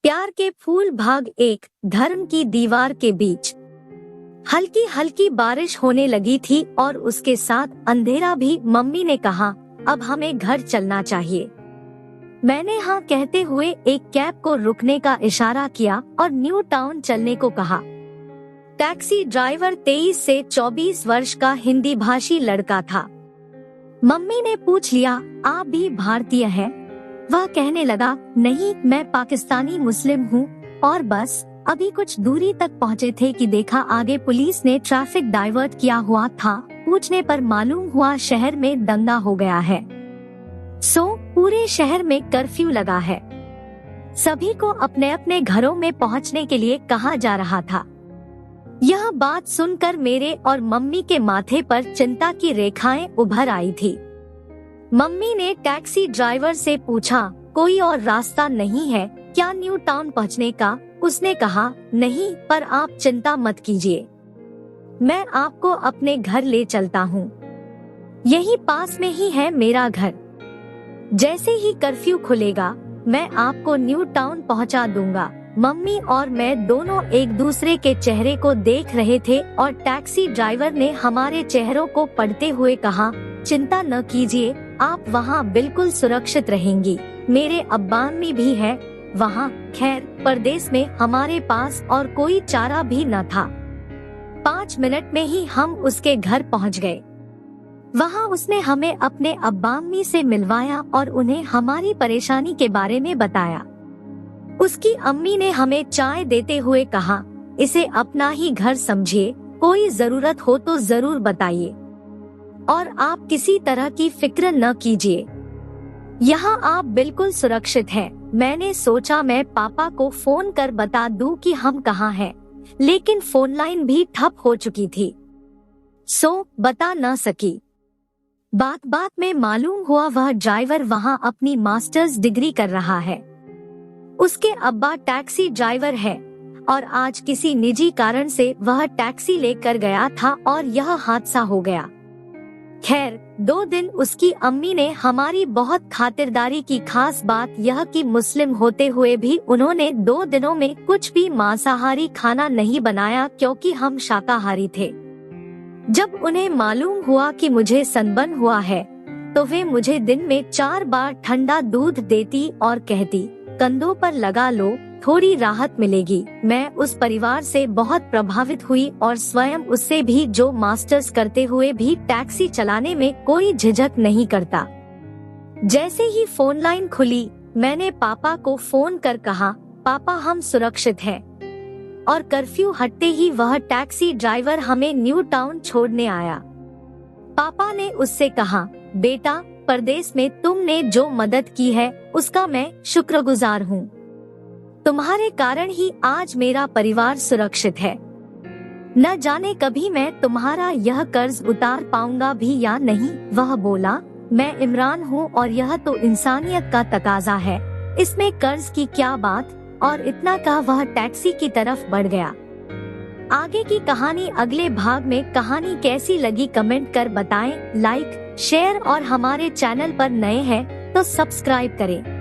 प्यार के फूल भाग 1 धर्म की दीवार के बीच। हल्की हल्की बारिश होने लगी थी और उसके साथ अंधेरा भी। मम्मी ने कहा, अब हमें घर चलना चाहिए। मैंने हाँ कहते हुए एक कैब को रुकने का इशारा किया और न्यू टाउन चलने को कहा। टैक्सी ड्राइवर 23 से 24 वर्ष का हिंदी भाषी लड़का था। मम्मी ने पूछ लिया, आप भी भारतीय हैं? वह कहने लगा, नहीं, मैं पाकिस्तानी मुस्लिम हूँ। और बस अभी कुछ दूरी तक पहुँचे थे कि देखा आगे पुलिस ने ट्रैफिक डाइवर्ट किया हुआ था। पूछने पर मालूम हुआ शहर में दंगा हो गया है। पूरे शहर में कर्फ्यू लगा है। सभी को अपने अपने घरों में पहुँचने के लिए कहा जा रहा था। यह बात सुनकर मेरे और मम्मी के माथे पर चिंता की रेखाएं उभर आई थी। मम्मी ने टैक्सी ड्राइवर से पूछा, कोई और रास्ता नहीं है क्या न्यू टाउन पहुँचने का? उसने कहा, नहीं, पर आप चिंता मत कीजिए, मैं आपको अपने घर ले चलता हूँ। यही पास में ही है मेरा घर। जैसे ही कर्फ्यू खुलेगा मैं आपको न्यू टाउन पहुँचा दूंगा। मम्मी और मैं दोनों एक दूसरे के चेहरे को देख रहे थे और टैक्सी ड्राइवर ने हमारे चेहरों को पढ़ते हुए कहा, चिंता न कीजिए, आप वहाँ बिल्कुल सुरक्षित रहेंगी। मेरे अब्बा अम्मी भी है वहाँ। खैर, परदेश में हमारे पास और कोई चारा भी न था। 5 मिनट में ही हम उसके घर पहुँच गए। वहाँ उसने हमें अपने अब्बा अम्मी से मिलवाया और उन्हें हमारी परेशानी के बारे में बताया। उसकी अम्मी ने हमें चाय देते हुए कहा, इसे अपना ही घर समझिए, कोई जरूरत हो तो जरूर बताइए और आप किसी तरह की फिक्र न कीजिए, यहाँ आप बिल्कुल सुरक्षित हैं। मैंने सोचा मैं पापा को फोन कर बता दूं कि हम कहाँ हैं, लेकिन फोन लाइन भी ठप हो चुकी थी, बता न सकी। बात में मालूम हुआ वह ड्राइवर वहाँ अपनी मास्टर्स डिग्री कर रहा है। उसके अब्बा टैक्सी ड्राइवर है और आज किसी निजी कारण से वह टैक्सी लेकर गया था और यह हादसा हो गया। खैर, 2 दिन उसकी अम्मी ने हमारी बहुत खातिरदारी की। खास बात यह कि मुस्लिम होते हुए भी उन्होंने 2 दिनों में कुछ भी मांसाहारी खाना नहीं बनाया क्योंकि हम शाकाहारी थे। जब उन्हें मालूम हुआ कि मुझे सनबर्न हुआ है तो वे मुझे दिन में 4 बार ठंडा दूध देती और कहती, कंधों पर लगा लो, थोड़ी राहत मिलेगी। मैं उस परिवार से बहुत प्रभावित हुई और स्वयं उससे भी, जो मास्टर्स करते हुए भी टैक्सी चलाने में कोई झिझक नहीं करता। जैसे ही फोन लाइन खुली मैंने पापा को फोन कर कहा, पापा हम सुरक्षित हैं। और कर्फ्यू हटते ही वह टैक्सी ड्राइवर हमें न्यू टाउन छोड़ने आया। पापा ने उससे कहा, बेटा, परदेश में तुमने जो मदद की है उसका मैं शुक्रगुजार हूँ। तुम्हारे कारण ही आज मेरा परिवार सुरक्षित है। न जाने कभी मैं तुम्हारा यह कर्ज उतार पाऊंगा भी या नहीं। वह बोला, मैं इमरान हूँ और यह तो इंसानियत का तकाजा है, इसमें कर्ज की क्या बात। और इतना कहा वह टैक्सी की तरफ बढ़ गया। आगे की कहानी अगले भाग में। कहानी कैसी लगी कमेंट कर बताएं, लाइक, शेयर और हमारे चैनल पर नए हैं तो सब्सक्राइब करें।